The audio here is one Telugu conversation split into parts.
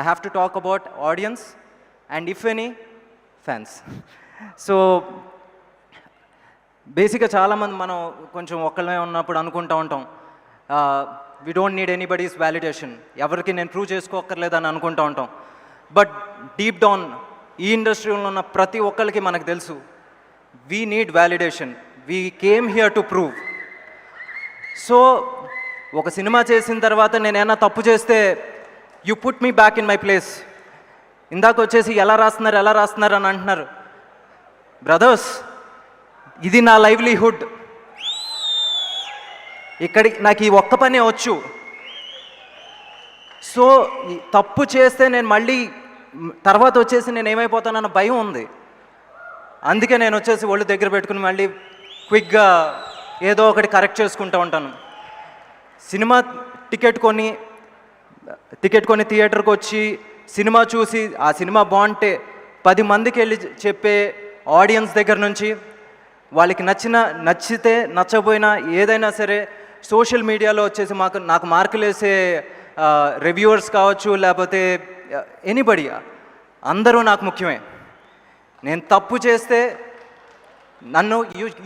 I have to talk about audience and if any, fans. So బేసిక్గా చాలామంది మనం కొంచెం ఒక్కళ్ళమే ఉన్నప్పుడు అనుకుంటూ ఉంటాం, we don't need anybody's validation, ఎవరికి నేను ప్రూవ్ చేసుకోక్కర్లేదని అనుకుంటూ ఉంటాం. బట్ డీప్ డౌన్ ఈ ఇండస్ట్రీలో ఉన్న ప్రతి ఒక్కరికి మనకు తెలుసు, we need validation, we came here to prove. So ఒక సినిమా చేసిన తర్వాత నేను ఏమైనా తప్పు చేస్తే you put me back in my place. ఇందాక వచ్చేసి ఎలా రాస్తున్నారు అని అంటున్నారు. బ్రదర్స్, ఇది నా లైవ్లీహుడ్. నాకు ఈ ఒక్క పనే వచ్చు. సో తప్పు చేస్తే నేను మళ్ళీ తర్వాత వచ్చేసి నేను ఏమైపోతానన్న భయం ఉంది. అందుకే నేను వచ్చేసి ఒళ్ళు దగ్గర పెట్టుకుని మళ్ళీ క్విక్గా ఏదో ఒకటి కరెక్ట్ చేసుకుంటూ ఉంటాను. సినిమా టికెట్ కొని థియేటర్కి వచ్చి సినిమా చూసి ఆ సినిమా బాగుంటే 10 మందికి వెళ్ళి చెప్పే ఆడియన్స్ దగ్గర నుంచి, వాళ్ళకి నచ్చితే నచ్చపోయినా ఏదైనా సరే సోషల్ మీడియాలో వచ్చేసి నాకు మార్కులు వేసే రివ్యూవర్స్ కావచ్చు, లేకపోతే ఎనీబడి, అందరూ నాకు ముఖ్యమే. నేను తప్పు చేస్తే నన్ను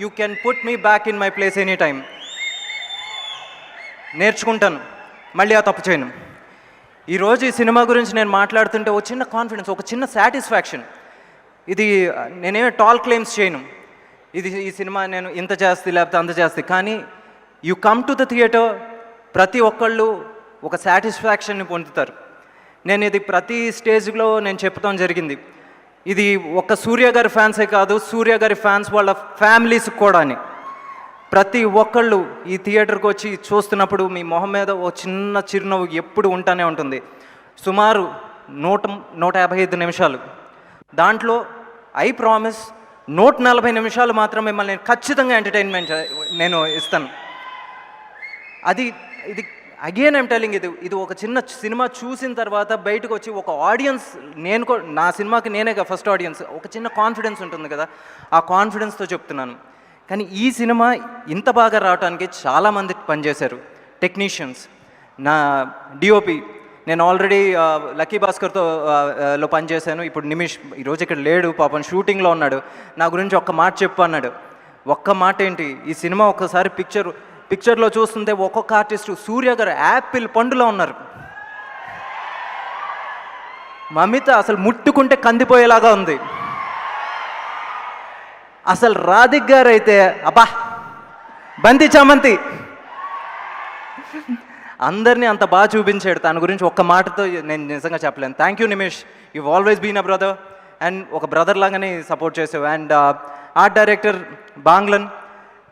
you can put me back in my place any time. నేర్చుకుంటాను, మళ్ళీ ఆ తప్పు చేయను. ఈరోజు ఈ సినిమా గురించి నేను మాట్లాడుతుంటే ఒక చిన్న కాన్ఫిడెన్స్, ఒక చిన్న సాటిస్ఫాక్షన్. ఇది నేనేమి టాల్ క్లెయిమ్స్ చేయను, ఈ సినిమా నేను ఇంత చేస్తే లేకపోతే అంత చేస్తే, కానీ you come to the theatre, ప్రతి ఒక్కళ్ళు ఒక సాటిస్ఫాక్షన్ని పొందుతారు. నేను ఇది ప్రతి స్టేజ్లో నేను చెప్పడం జరిగింది. ఇది ఒక్క సూర్య గారి ఫ్యాన్సే కాదు, సూర్య గారి ఫ్యాన్స్ వాళ్ళ ఫ్యామిలీస్ కూడా అని. ప్రతి ఒక్కళ్ళు ఈ థియేటర్కి వచ్చి చూస్తున్నప్పుడు మీ మొహం మీద ఓ చిన్న చిరునవ్వు ఎప్పుడు ఉంటానే ఉంటుంది. సుమారు 155 నిమిషాలు, దాంట్లో ఐ ప్రామిస్ 140 నిమిషాలు మాత్రం మిమ్మల్ని నేను ఖచ్చితంగా ఎంటర్టైన్మెంట్ నేను ఇస్తాను. ఇది అగైన్ ఐమ్ టెలింగ్, ఇది ఒక చిన్న సినిమా చూసిన తర్వాత బయటకు వచ్చి ఒక ఆడియన్స్, నా సినిమాకి నేనే ఫస్ట్ ఆడియన్స్, ఒక చిన్న కాన్ఫిడెన్స్ ఉంటుంది కదా, ఆ కాన్ఫిడెన్స్తో చెప్తున్నాను. కానీ ఈ సినిమా ఇంత బాగా రావడానికి చాలామంది పనిచేశారు. టెక్నీషియన్స్, నా డిఓపి, నేను ఆల్రెడీ లక్కీ భాస్కర్తో లో పనిచేశాను. ఇప్పుడు నిమిష్ ఈరోజు ఇక్కడ లేడు, పాపం షూటింగ్లో ఉన్నాడు. నా గురించి ఒక్క మాట చెప్పు అన్నాడు. ఒక్క మాట ఏంటి, ఈ సినిమా ఒక్కసారి పిక్చర్లో చూస్తుంటే ఒక్కొక్క ఆర్టిస్టు సూర్య గారు యాపిల్ పండులో ఉన్నారు. మమిత అసలు ముట్టుకుంటే కందిపోయేలాగా ఉంది. అసలు రాధిక్ గారు అయితే అబ్బా బంతి చామంతి, అందరినీ అంత బాగా చూపించాడు. తన గురించి ఒక్క మాటతో నేను నిజంగా చెప్పలేను. Thank you Nimish, you always been a brother, and ఒక బ్రదర్ లాగానే సపోర్ట్ చేసావు. అండ్ ఆర్ట్ డైరెక్టర్ బాంగ్లన్,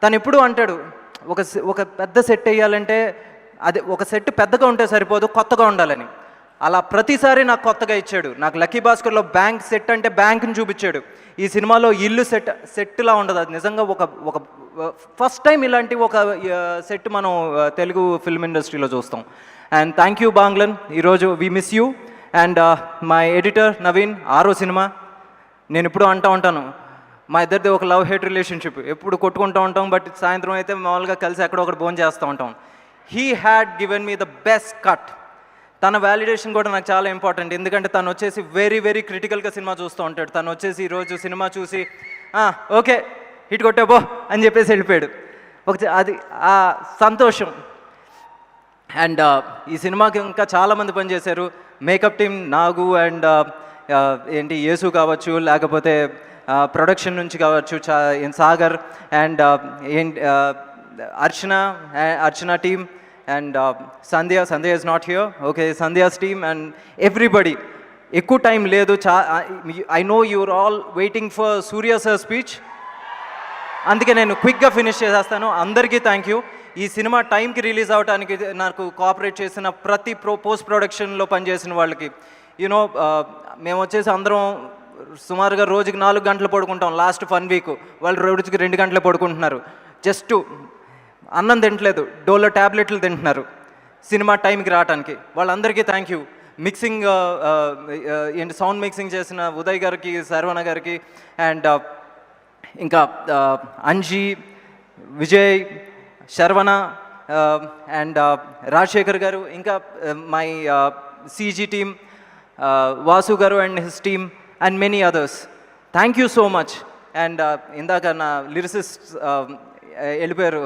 తను ఎప్పుడూ అంటాడు, ఒక పెద్ద సెట్ వేయాలంటే అది ఒక సెట్ పెద్దగా ఉంటే సరిపోదు, కొత్తగా ఉండాలని. అలా ప్రతిసారి నాకు కొత్తగా ఇచ్చాడు. నాకు లక్కీ భాస్కర్లో బ్యాంక్ సెట్ అంటే బ్యాంక్ని చూపించాడు. ఈ సినిమాలో ఇల్లు సెట్లా ఉండదు, అది నిజంగా ఒక ఫస్ట్ టైం ఇలాంటి ఒక సెట్ మనం తెలుగు ఫిల్మ్ ఇండస్ట్రీలో చూస్తాం. అండ్ థ్యాంక్ యూ బాంగ్లన్, ఈరోజు we miss you. And my editor Naveen, 6వ సినిమా. నేను ఎప్పుడూ అంటూ ఉంటాను, మా ఇద్దరిది ఒక లవ్ హేట్ రిలేషన్షిప్, ఎప్పుడు కొట్టుకుంటూ ఉంటాం, బట్ సాయంత్రం అయితే మామూలుగా కలిసి ఎక్కడో ఒకటి భోజనం చేస్తూ ఉంటాం. He had given me the best cut. తన వ్యాలిడేషన్ కూడా నాకు చాలా ఇంపార్టెంట్, ఎందుకంటే తను వచ్చేసి వెరీ వెరీ క్రిటికల్గా సినిమా చూస్తూ ఉంటాడు. తను వచ్చేసి ఈరోజు సినిమా చూసి ఓకే హిట్ కొట్టాబో అని చెప్పేసి వెళ్ళిపోయాడు. అది ఆ సంతోషం. అండ్ ఈ సినిమాకి ఇంకా చాలామంది పనిచేశారు. మేకప్ టీమ్ నాగు అండ్ యేసు కావచ్చు, లేకపోతే ప్రొడక్షన్ నుంచి కావచ్చు Sagar and Archana team, and Sandhya is not here. Okay, Sandhya's team and everybody. ఎక్కువ టైం లేదు. I know you're all waiting for Surya sir's speech. అందుకే నేను క్విక్గా ఫినిష్ చేసేస్తాను. అందరికీ థ్యాంక్ యూ. ఈ సినిమా టైంకి రిలీజ్ అవడానికి నాకు కోఆపరేట్ చేసిన ప్రతి పోస్ట్ ప్రొడక్షన్లో పనిచేసిన వాళ్ళకి, యూనో మేము వచ్చేసి అందరం సుమారుగా రోజుకి 4 గంటలు పడుకుంటాం. లాస్ట్ 1 వీక్ వాళ్ళు రోజుకి 2 గంటలు పడుకుంటున్నారు. జస్ట్ అన్నం తింటలేదు, డోలో ట్యాబ్లెట్లు తింటున్నారు సినిమా టైంకి రావడానికి. వాళ్ళందరికీ thank you. Mixing sound mixing చేసిన ఉదయ్ గారికి, శర్వణ గారికి, అండ్ ఇంకా అంజీ, విజయ్, శర్వణ అండ్ రాజశేఖర్ గారు, ఇంకా మై సీజీ టీమ్, వాసు గారు and his team and many others. Thank you so much. And ఇందాక నా లిరిసిస్ట్ వెళ్ళిపోయారు,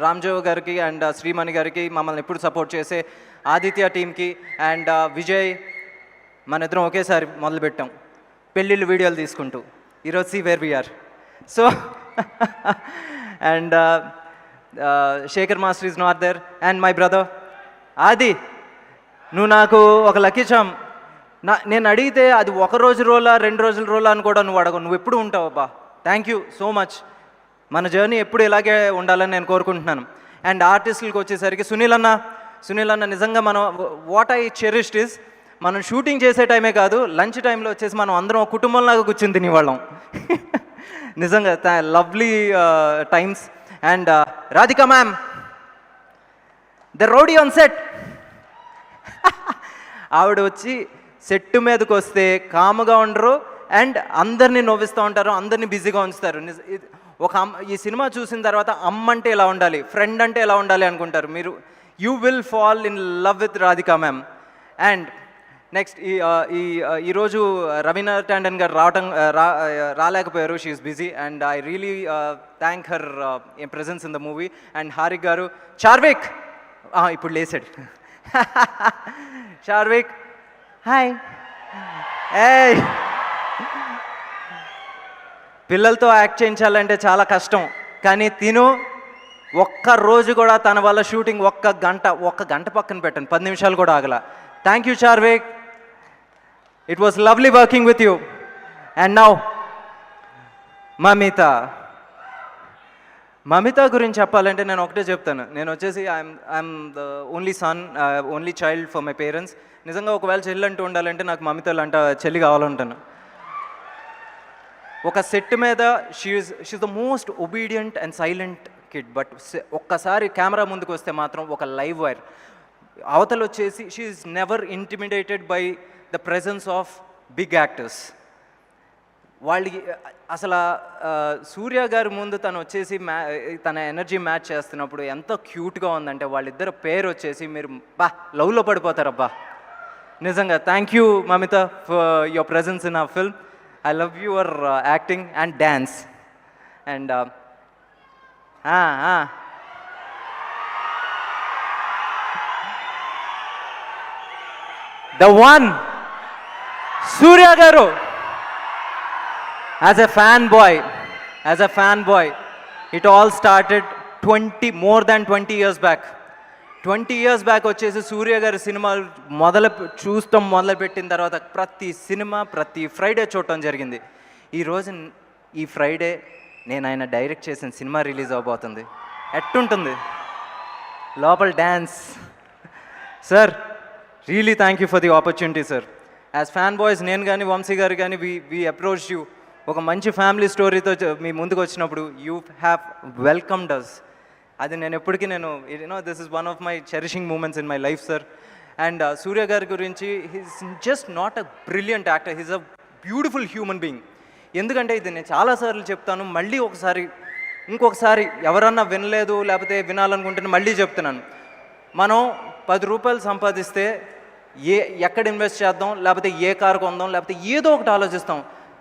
రామ్జో గారికి అండ్ శ్రీమణి గారికి, మమ్మల్ని ఎప్పుడు సపోర్ట్ చేసే ఆదిత్య టీమ్కి అండ్ విజయ్, మన ఇద్దరం ఒకేసారి మొదలుపెట్టాం పెళ్ళిళ్ళు వీడియోలు తీసుకుంటూ. ఈరోజు see where we are. So and Shekhar master is not there and my brother Aadi, నువ్వు నాకు ఒక లక్కీ చామ్. నేను అడిగితే అది ఒక రోజు రోలా 2 రోజుల రోలా అని కూడా నువ్వు అడగవు, నువ్వు ఎప్పుడు ఉంటావు అబ్బా. Thank you so much. మన జర్నీ ఎప్పుడు ఇలాగే ఉండాలని నేను కోరుకుంటున్నాను. అండ్ ఆర్టిస్టులకు వచ్చేసరికి సునీల్ అన్న నిజంగా మనం వాట్ ఐ చెరిష్డ్ ఇస్, మనం షూటింగ్ చేసే టైమే కాదు, లంచ్ టైంలో వచ్చేసి మనం అందరం ఒక కుటుంబంలాగా కూర్చుని తినేవాళ్ళం. నిజంగా lovely times. And Radhika ma'am, the rowdy on set. ఆవిడ వచ్చి సెట్ మీదకి వస్తే కాముగా ఉండరు అండ్ అందరినీ నవ్విస్తూ ఉంటారు, అందరినీ బిజీగా ఉంచుతారు. ఈ సినిమా చూసిన తర్వాత అమ్మ అంటే ఎలా ఉండాలి, ఫ్రెండ్ అంటే ఎలా ఉండాలి అనుకుంటారు మీరు. You will fall in love with Radhika ma'am. And next ఈరోజు రవీనా టాండన్ గారు రాలేకపోయారు, she's busy and I really thank her presence in the movie. And Harik గారు, చార్విక్ ఇప్పుడు లేసాడు. చార్విక్ హాయ్. ఏయ్, పిల్లలతో యాక్ట్ చేయించాలంటే చాలా కష్టం, కానీ తిను ఒక్క రోజు కూడా తన వల్ల షూటింగ్ ఒక్క గంట పక్కన పెట్టండి, 10 నిమిషాలు కూడా ఆగల. Thank you Charvik, it was lovely working with you. And now Mamitha గురించి చెప్పాలంటే నేను ఒకటే చెప్తాను. నేను వచ్చేసి I'm the only son, only child for my parents. నిజంగా ఒకవేళ చెల్లి అంటూ ఉండాలంటే నాకు మమితలు అంట చెల్లి కావాలంటాను. ఒక సెట్ మీద she is the most obedient and silent kid, but ఒక్కసారి కెమెరా ముందుకు వస్తే మాత్రం ఒక లైవ్ వైర్. అవతల వచ్చేసి she is never intimidated by the presence of big actors. వాళ్ళకి అసలు సూర్య గారి ముందు తను వచ్చేసి తన ఎనర్జీ మ్యాచ్ చేస్తున్నప్పుడు ఎంత క్యూట్గా ఉందంటే, వాళ్ళిద్దరు పేరు వచ్చేసి మీరు లవ్లో పడిపోతారబ్బా. నిజంగా thank you Mamitha for your presence in ఆ film. I love your acting and dance. And the one, Surya Garu. As a fanboy, it all started more than 20 years back. 20 years back వచ్చేసి సూర్య గారి సినిమాలు మొదలుపెట్టిన తర్వాత ప్రతి సినిమా ప్రతి ఫ్రైడే చూడటం జరిగింది. ఈ ఫ్రైడే నేను ఆయన డైరెక్ట్ చేసిన సినిమా రిలీజ్ అవబోతుంది. ఎట్టుంటుంది లోపల dance. Sir really thank you for the opportunity sir. As fan boys నేను కానీ వంశీ గారు కానీ వీ అప్రోచ్ యూ. ఒక మంచి ఫ్యామిలీ స్టోరీతో మీ ముందుకు వచ్చినప్పుడు యూ హ్యావ్ వెల్కమ్డ్ అస్. అది నేను ఎప్పటికీ this is one of my cherishing moments in my life sir. And Surya గారి గురించి he's just not a brilliant actor, he's a beautiful human being. ఎందుకంటే ఇది నేను చాలాసార్లు చెప్తాను, మళ్ళీ ఇంకొకసారి ఎవరన్నా వినలేదు లేకపోతే వినాలనుకుంటే మళ్ళీ చెప్తున్నాను. మనం 10 రూపాయలు సంపాదిస్తే ఎక్కడ ఇన్వెస్ట్ చేద్దాం, లేకపోతే ఏ కారు కొందాం, లేకపోతే ఏదో ఒకటి ఆలోచిస్తాం.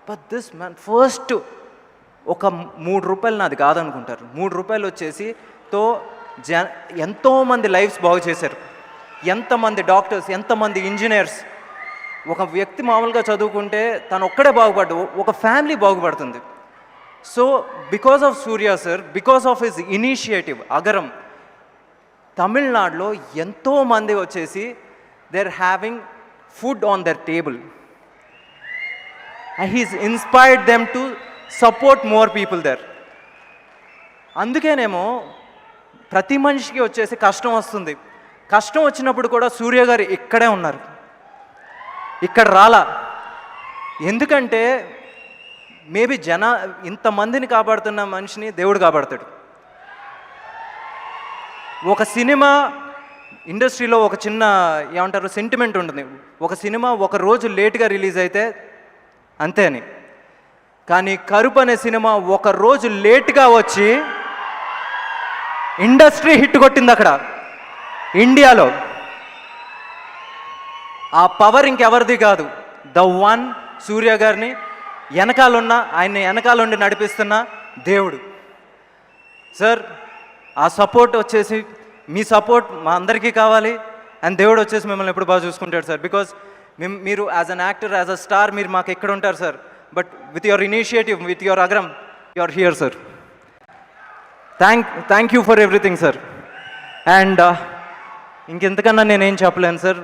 బట్ దిస్ మ్యాన్ ఫస్ట్ ఒక 3 రూపాయలు నాది కాదనుకుంటారు. 3 రూపాయలు వచ్చేసి ఎంతోమంది లైఫ్స్ బాగు చేశారు. ఎంతమంది డాక్టర్స్, ఎంతమంది ఇంజనీర్స్. ఒక వ్యక్తి మామూలుగా చదువుకుంటే తను ఒక్కడే బాగుపడ్డు, ఒక ఫ్యామిలీ బాగుపడుతుంది. So because of Suriya sir, because of his initiative Agaram, తమిళనాడులో ఎంతోమంది వచ్చేసి they are having food on their table. He's inspired them to support more people there. అందుకేనేమో ప్రతి మనిషికి వచ్చేసి కష్టం వస్తుంది. కష్టం వచ్చినప్పుడు కూడా సూర్య గారు ఇక్కడే ఉన్నారు, ఇక్కడ రాలా. ఎందుకంటే మేబీ ఇంతమందిని కాపాడుతున్న మనిషిని దేవుడు కాపాడుతాడు. ఒక సినిమా ఇండస్ట్రీలో ఒక చిన్న సెంటిమెంట్ ఉంటుంది. ఒక సినిమా ఒక రోజు లేట్గా రిలీజ్ అయితే అంతే అని. కానీ కరుపు అనే సినిమా ఒక రోజు లేట్గా వచ్చి ఇండస్ట్రీ హిట్ కొట్టింది అక్కడ ఇండియాలో. ఆ పవర్ ఇంకెవరిది కాదు, ద వన్ సూర్య గారిని వెనకాలన్న ఆయన వెనకాలండి నడిపిస్తున్న దేవుడు. సార్ ఆ సపోర్ట్ వచ్చేసి మీ సపోర్ట్ మా అందరికీ కావాలి, అండ్ దేవుడు వచ్చేసి మిమ్మల్ని ఎప్పుడు బాగా చూసుకుంటాడు సార్. బికాస్ మీరు as an actor, as a star మీరు మాకు ఎక్కడ ఉంటారు sir, but with your initiative, with your అగ్రం, you are here sir. Thank you for everything sir. And ఇంకెంతకన్నా నేనేం చెప్పలేను సార్.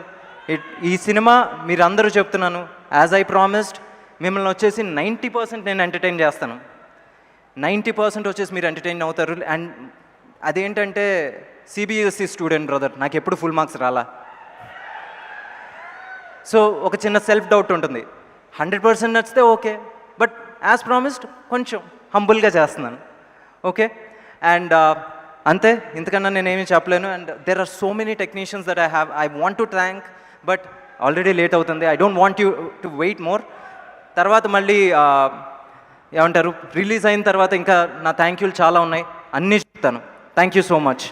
ఈ సినిమా మీరు అందరూ చెప్తున్నాను, యాజ్ ఐ ప్రామిస్డ్ మిమ్మల్ని వచ్చేసి 90% నేను ఎంటర్టైన్ చేస్తాను. 90% వచ్చేసి మీరు ఎంటర్టైన్ అవుతారు. అండ్ అదేంటంటే సిబిఎస్ఈ స్టూడెంట్ బ్రదర్, నాకు ఎప్పుడు ఫుల్ మార్క్స్ రాలా. సో ఒక చిన్న సెల్ఫ్ డౌట్ ఉంటుంది. 100% నచ్చితే ఓకే, బట్ యాజ్ ప్రామిస్డ్ కొంచెం హంబుల్గా చేస్తున్నాను. ఓకే, అండ్ అంతే, ఇంతకన్నా నేనేమీ చెప్పలేను. And there are so many technicians that I want to thank, but already late అవుతుంది. I don't want you to wait more. తర్వాత మళ్ళీ ఏమంటారు, రిలీజ్ అయిన తర్వాత ఇంకా నా థ్యాంక్ యూలు చాలా ఉన్నాయి, అన్నీ చెప్తాను. Thank you so much.